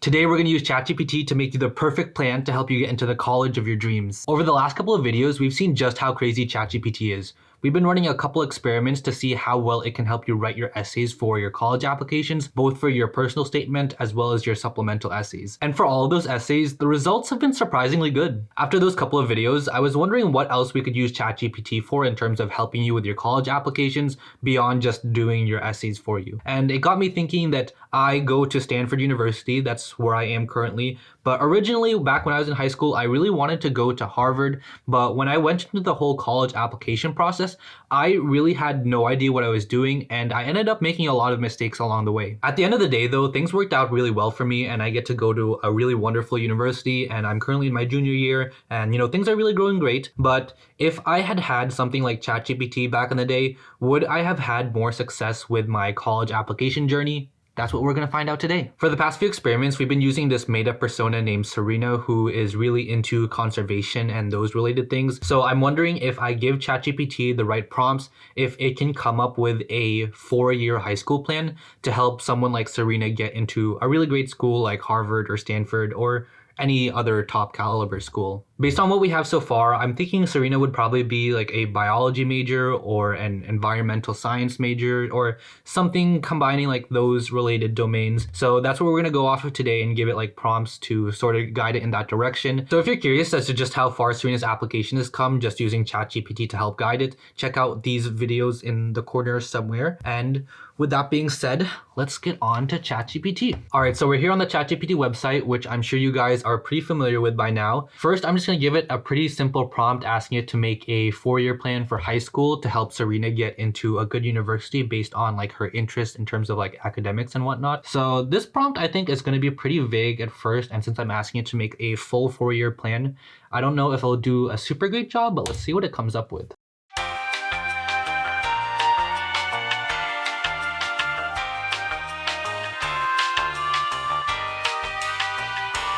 Today we're going to use ChatGPT to make you the perfect plan to help you get into the college of your dreams. Over the last couple of videos, we've seen just how crazy ChatGPT is. We've been running a couple experiments to see how well it can help you write your essays for your college applications, both for your personal statement as well as your supplemental essays. And for all of those essays, the results have been surprisingly good. After those couple of videos, I was wondering what else we could use ChatGPT for in terms of helping you with your college applications beyond just doing your essays for you. And it got me thinking that I go to Stanford University, that's where I am currently, but originally, back when I was in high school, I really wanted to go to Harvard, but when I went into the whole college application process, I really had no idea what I was doing, and I ended up making a lot of mistakes along the way. At the end of the day, though, things worked out really well for me, and I get to go to a really wonderful university, and I'm currently in my junior year, and things are really going great. But if I had had something like ChatGPT back in the day, would I have had more success with my college application journey? That's what we're going to find out today. For the past few experiments, we've been using this made-up persona named Serena, who is really into conservation and those related things. So I'm wondering if I give ChatGPT the right prompts, if it can come up with a 4-year high school plan to help someone like Serena get into a really great school like Harvard or Stanford or any other top caliber school. Based on what we have so far, I'm thinking Serena would probably be like a biology major or an environmental science major or something combining like those related domains. So that's what we're gonna go off of today and give it like prompts to sort of guide it in that direction. So if you're curious as to just how far Serena's application has come just using ChatGPT to help guide it, check out these videos in the corner somewhere. And with that being said, let's get on to ChatGPT. All right, so we're here on the ChatGPT website, which I'm sure you guys are pretty familiar with by now. First, I'm just gonna give it a pretty simple prompt asking it to make a 4-year plan for high school to help Serena get into a good university based on like her interest in terms of like academics and whatnot. So this prompt I think is gonna be pretty vague at first, and since I'm asking it to make a full 4-year plan, I don't know if it'll do a super great job, but let's see what it comes up with.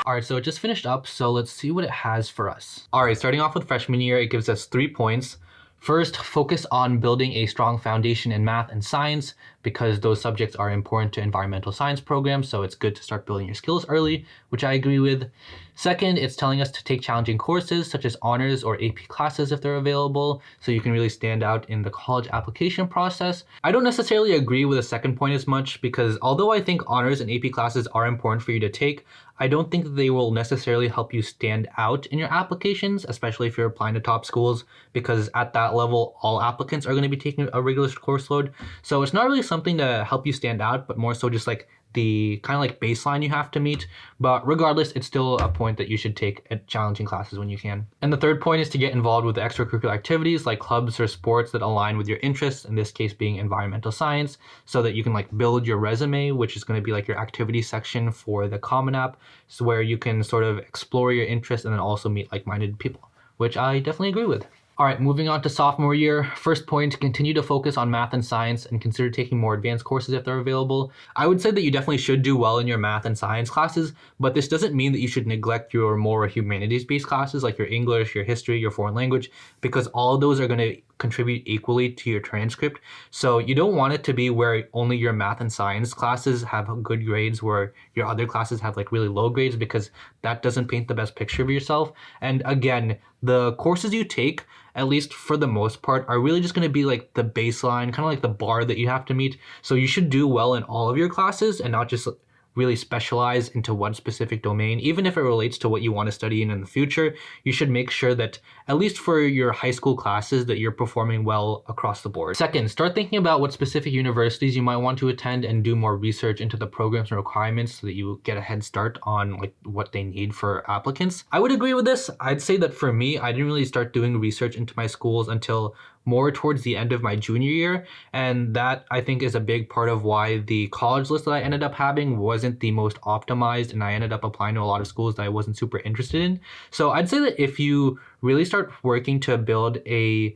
All right, so it just finished up, so let's see what it has for us. All right, starting off with freshman year, it gives us 3 points. First, focus on building a strong foundation in math and science because those subjects are important to environmental science programs, so it's good to start building your skills early, which I agree with. Second, it's telling us to take challenging courses such as honors or AP classes if they're available, so you can really stand out in the college application process. I don't necessarily agree with the second point as much because although I think honors and AP classes are important for you to take, I don't think they will necessarily help you stand out in your applications, especially if you're applying to top schools, because at that level, all applicants are going to be taking a regular course load. So it's not really something to help you stand out, but more so just like the kind of like baseline you have to meet. But regardless, it's still a point that you should take at challenging classes when you can. And the third point is to get involved with extracurricular activities like clubs or sports that align with your interests, in this case being environmental science, so that you can like build your resume, which is going to be like your activity section for the Common App, so where you can sort of explore your interests and then also meet like-minded people, which I definitely agree with. All right, moving on to sophomore year. First point, continue to focus on math and science and consider taking more advanced courses if they're available. I would say that you definitely should do well in your math and science classes, but this doesn't mean that you should neglect your more humanities-based classes like your English, your history, your foreign language, because all of those are going to contribute equally to your transcript. So you don't want it to be where only your math and science classes have good grades where your other classes have like really low grades, because that doesn't paint the best picture of yourself. And again, the courses you take, at least for the most part, are really just going to be like the baseline, kind of like the bar that you have to meet. So you should do well in all of your classes and not just really specialize into one specific domain. Even if it relates to what you want to study in the future, you should make sure that at least for your high school classes that you're performing well across the board. Second, start thinking about what specific universities you might want to attend and do more research into the programs and requirements so that you get a head start on like what they need for applicants. I would agree with this. I'd say that for me, I didn't really start doing research into my schools until more towards the end of my junior year, and that I think is a big part of why the college list that I ended up having wasn't the most optimized, and I ended up applying to a lot of schools that I wasn't super interested in. So I'd say that if you really start working to build a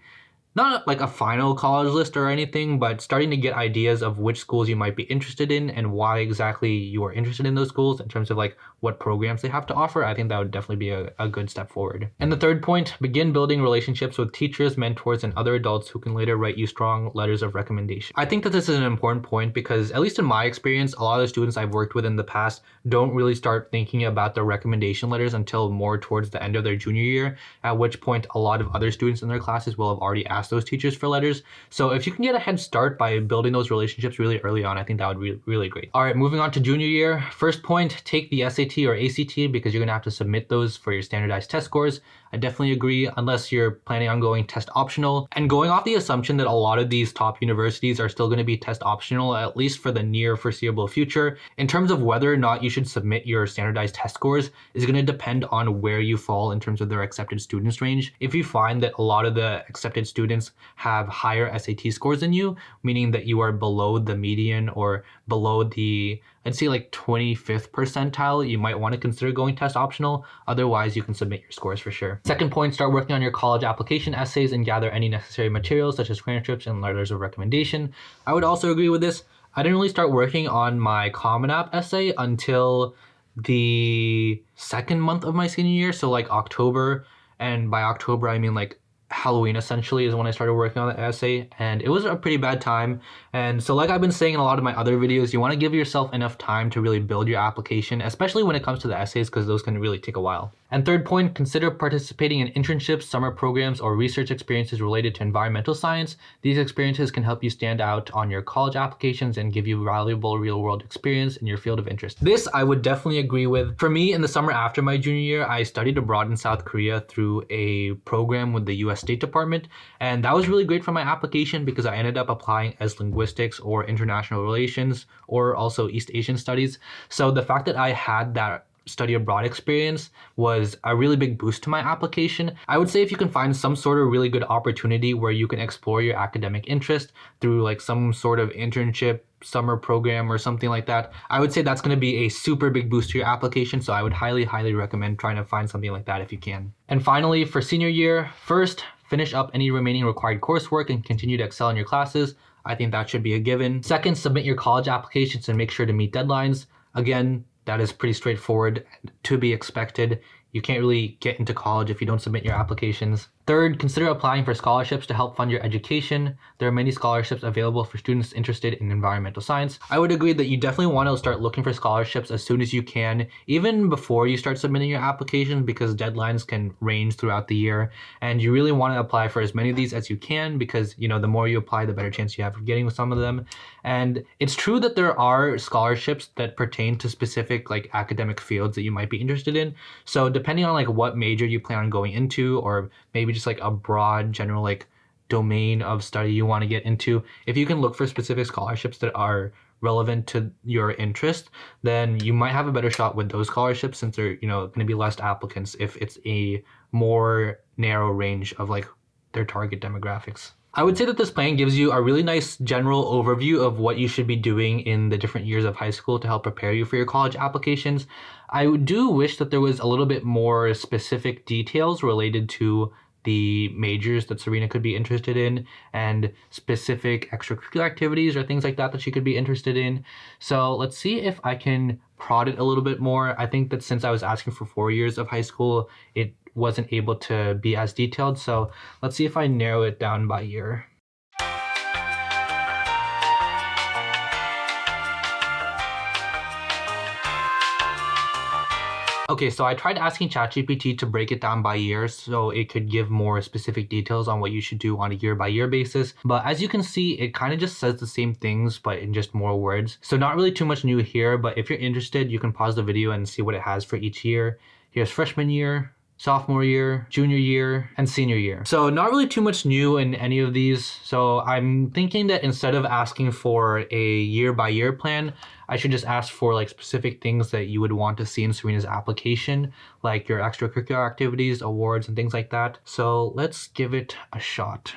not like a final college list or anything, but starting to get ideas of which schools you might be interested in and why exactly you are interested in those schools in terms of like what programs they have to offer. I think that would definitely be a good step forward. And the third point, begin building relationships with teachers, mentors, and other adults who can later write you strong letters of recommendation. I think that this is an important point because, at least in my experience, a lot of the students I've worked with in the past don't really start thinking about their recommendation letters until more towards the end of their junior year, at which point a lot of other students in their classes will have already asked those teachers for letters. So if you can get a head start by building those relationships really early on, I think that would be really great. All right, moving on to junior year. First point, take the SAT or ACT because you're gonna have to submit those for your standardized test scores. I definitely agree, unless you're planning on going test optional. And going off the assumption that a lot of these top universities are still going to be test optional, at least for the near foreseeable future, in terms of whether or not you should submit your standardized test scores is going to depend on where you fall in terms of their accepted students range. If you find that a lot of the accepted students have higher SAT scores than you, meaning that you are below the median or below the, I'd say like 25th percentile, you might want to consider going test optional. Otherwise, you can submit your scores for sure. Second point, start working on your college application essays and gather any necessary materials such as transcripts and letters of recommendation. I would also agree with this. I didn't really start working on my Common App essay until the second month of my senior year, so like October. And by October, I mean like Halloween essentially is when I started working on the essay, and it was a pretty bad time. And so like I've been saying in a lot of my other videos, you want to give yourself enough time to really build your application, especially when it comes to the essays, because those can really take a while. And third point, consider participating in internships, summer programs, or research experiences related to environmental science. These experiences can help you stand out on your college applications and give you valuable real-world experience in your field of interest. This I would definitely agree with. For me, in the summer after my junior year, I studied abroad in South Korea through a program with the US State Department, and that was really great for my application because I ended up applying as linguistics or international relations or also East Asian studies. So the fact that I had that study abroad experience was a really big boost to my application. I would say if you can find some sort of really good opportunity where you can explore your academic interest through like some sort of internship, summer program or something like that, I would say that's going to be a super big boost to your application. So I would highly recommend trying to find something like that if you can. And finally, for senior year, first, finish up any remaining required coursework and continue to excel in your classes. I think that should be a given. Second, submit your college applications and make sure to meet deadlines. Again, that is pretty straightforward, to be expected. You can't really get into college if you don't submit your applications. Third, consider applying for scholarships to help fund your education. There are many scholarships available for students interested in environmental science. I would agree that you definitely want to start looking for scholarships as soon as you can, even before you start submitting your application, because deadlines can range throughout the year. And you really want to apply for as many of these as you can because, you know, the more you apply, the better chance you have of getting some of them. And it's true that there are scholarships that pertain to specific like academic fields that you might be interested in. So depending on like what major you plan on going into, or maybe just like a broad general like domain of study you want to get into, if you can look for specific scholarships that are relevant to your interest, then you might have a better shot with those scholarships since they're, you know, going to be less applicants if it's a more narrow range of like their target demographics. I would say that this plan gives you a really nice general overview of what you should be doing in the different years of high school to help prepare you for your college applications. I do wish that there was a little bit more specific details related to the majors that Serena could be interested in and specific extracurricular activities or things like that that she could be interested in. So let's see if I can prod it a little bit more. I think that since I was asking for 4 years of high school, it wasn't able to be as detailed. So let's see if I narrow it down by year. Okay, so I tried asking ChatGPT to break it down by year so it could give more specific details on what you should do on a year-by-year basis. But as you can see, it kind of just says the same things, but in just more words. So not really too much new here, but if you're interested, you can pause the video and see what it has for each year. Here's freshman year, sophomore year, junior year, and senior year. So not really too much new in any of these. So I'm thinking that instead of asking for a year-by-year plan, I should just ask for like specific things that you would want to see in Serena's application, like your extracurricular activities, awards, and things like that. So let's give it a shot.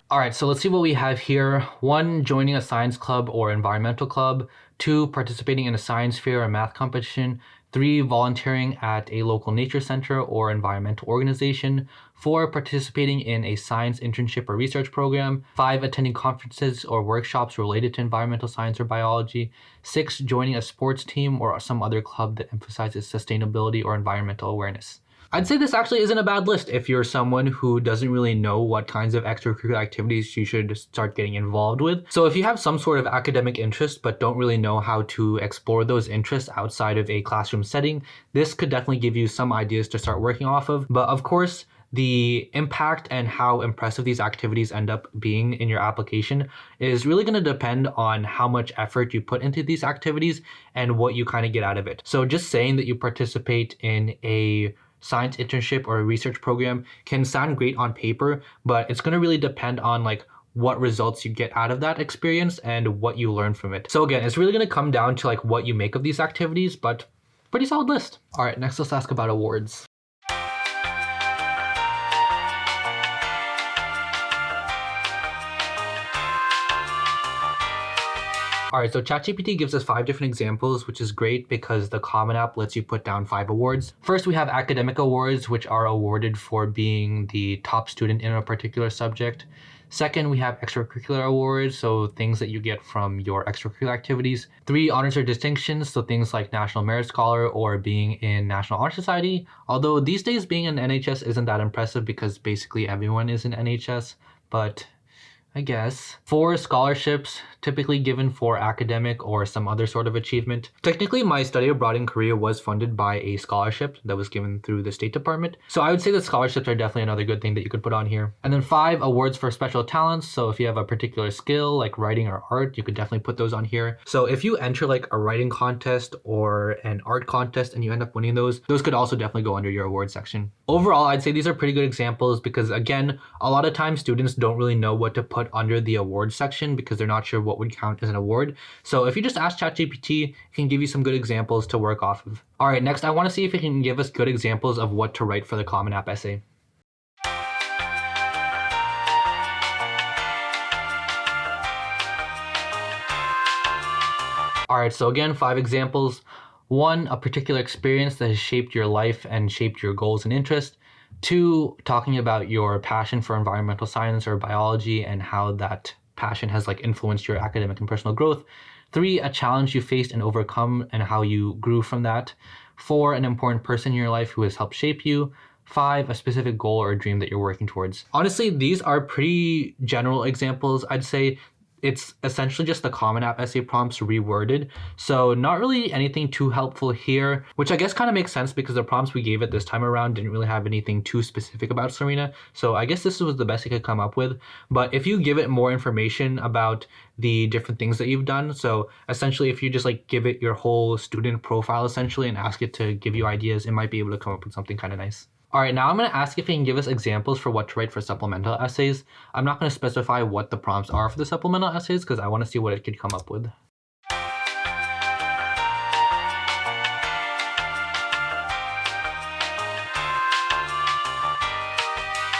All right, so let's see what we have here. 1, joining a science club or environmental club. 2, participating in a science fair or math competition. 3, volunteering at a local nature center or environmental organization. 4, participating in a science internship or research program. 5, attending conferences or workshops related to environmental science or biology. 6, joining a sports team or some other club that emphasizes sustainability or environmental awareness. I'd say this actually isn't a bad list if you're someone who doesn't really know what kinds of extracurricular activities you should start getting involved with. So if you have some sort of academic interest but don't really know how to explore those interests outside of a classroom setting, this could definitely give you some ideas to start working off of. But of course, the impact and how impressive these activities end up being in your application is really going to depend on how much effort you put into these activities and what you kind of get out of it. So just saying that you participate in a science internship or a research program can sound great on paper, but it's going to really depend on like what results you get out of that experience and what you learn from it. So again, it's really going to come down to like what you make of these activities, but pretty solid list. All right, next let's ask about awards. All right, so ChatGPT gives us 5 different examples, which is great because the Common App lets you put down 5 awards. First, we have academic awards, which are awarded for being the top student in a particular subject. Second, we have extracurricular awards, so things that you get from your extracurricular activities. 3, honors or distinctions, so things like National Merit Scholar or being in National Honor Society. Although these days being in NHS isn't that impressive because basically everyone is in NHS, but I guess. 4, scholarships, typically given for academic or some other sort of achievement. Technically, my study abroad in Korea was funded by a scholarship that was given through the State Department. So I would say that scholarships are definitely another good thing that you could put on here. And then 5, awards for special talents. So if you have a particular skill like writing or art, you could definitely put those on here. So if you enter like a writing contest or an art contest and you end up winning those could also definitely go under your awards section. Overall, I'd say these are pretty good examples because again, a lot of times students don't really know what to put under the awards section because they're not sure what would count as an award. So if you just ask ChatGPT, it can give you some good examples to work off of. All right, next I want to see if it can give us good examples of what to write for the Common App essay. All right, so again, 5 examples. 1, a particular experience that has shaped your life and shaped your goals and interests. 2, talking about your passion for environmental science or biology and how that passion has like influenced your academic and personal growth. 3, a challenge you faced and overcome and how you grew from that. 4, an important person in your life who has helped shape you. 5, a specific goal or dream that you're working towards. Honestly, these are pretty general examples. I'd say it's essentially just the Common App essay prompts reworded. So not really anything too helpful here, which I guess kind of makes sense because the prompts we gave it this time around didn't really have anything too specific about Serena. So I guess this was the best it could come up with. But if you give it more information about the different things that you've done, so essentially if you just like give it your whole student profile essentially and ask it to give you ideas, it might be able to come up with something kind of nice. All right, now I'm going to ask if it can give us examples for what to write for supplemental essays. I'm not going to specify what the prompts are for the supplemental essays because I want to see what it could come up with.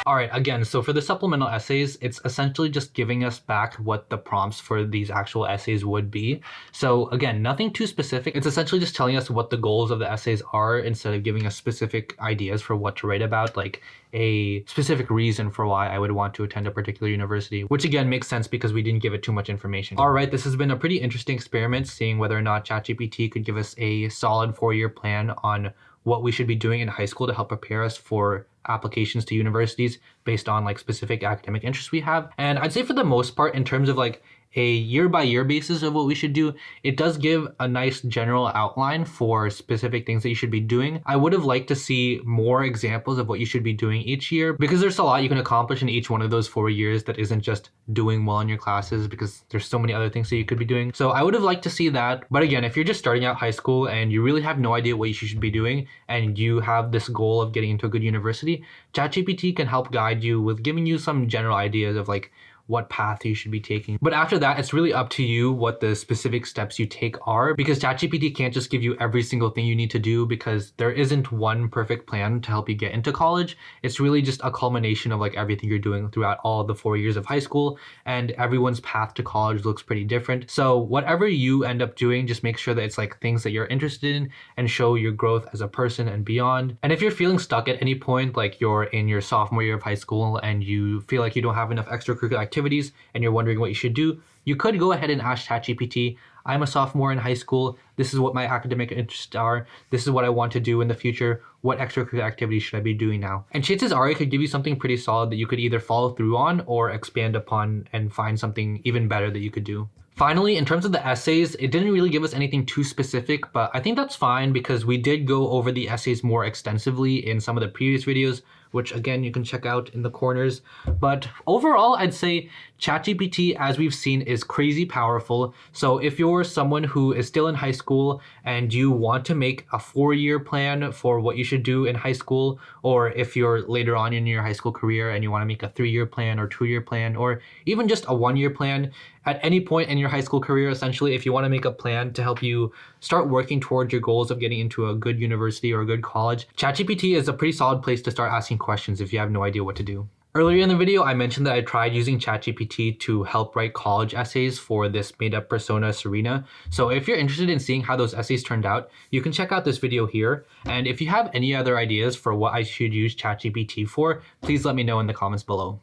All right, again, so for the supplemental essays, it's essentially just giving us back what the prompts for these actual essays would be. So again, nothing too specific. It's essentially just telling us what the goals of the essays are instead of giving us specific ideas for what to write about, like a specific reason for why I would want to attend a particular university, which again makes sense because we didn't give it too much information. All right, this has been a pretty interesting experiment, seeing whether or not ChatGPT could give us a solid 4-year plan on what we should be doing in high school to help prepare us for applications to universities based on like specific academic interests we have. And I'd say for the most part, in terms of like a year-by-year basis of what we should do, it does give a nice general outline for specific things that you should be doing. I would have liked to see more examples of what you should be doing each year because there's a lot you can accomplish in each one of those 4 years that isn't just doing well in your classes because there's so many other things that you could be doing. So I would have liked to see that. But again, if you're just starting out high school and you really have no idea what you should be doing and you have this goal of getting into a good university, ChatGPT can help guide you with giving you some general ideas of like what path you should be taking. But after that, it's really up to you what the specific steps you take are, because ChatGPT can't just give you every single thing you need to do, because there isn't one perfect plan to help you get into college. It's really just a culmination of like everything you're doing throughout all the 4 years of high school, and everyone's path to college looks pretty different. So whatever you end up doing, just make sure that it's like things that you're interested in and show your growth as a person and beyond. And if you're feeling stuck at any point, like you're in your sophomore year of high school and you feel like you don't have enough extracurricular activities and you're wondering what you should do, you could go ahead and ask ChatGPT. I'm a sophomore in high school. This is what my academic interests are. This is what I want to do in the future. What extracurricular activities should I be doing now? And chances are it could give you something pretty solid that you could either follow through on or expand upon and find something even better that you could do. Finally, in terms of the essays, it didn't really give us anything too specific, but I think that's fine because we did go over the essays more extensively in some of the previous videos, which again, you can check out in the corners. But overall, I'd say ChatGPT, as we've seen, is crazy powerful. So if you're someone who is still in high school and you want to make a 4-year plan for what you should do in high school, or if you're later on in your high school career and you want to make a 3-year plan or 2-year plan, or even just a 1-year plan, at any point in your high school career, essentially, if you want to make a plan to help you start working towards your goals of getting into a good university or a good college, ChatGPT is a pretty solid place to start asking questions if you have no idea what to do. Earlier in the video, I mentioned that I tried using ChatGPT to help write college essays for this made-up persona, Serena. So if you're interested in seeing how those essays turned out, you can check out this video here. And if you have any other ideas for what I should use ChatGPT for, please let me know in the comments below.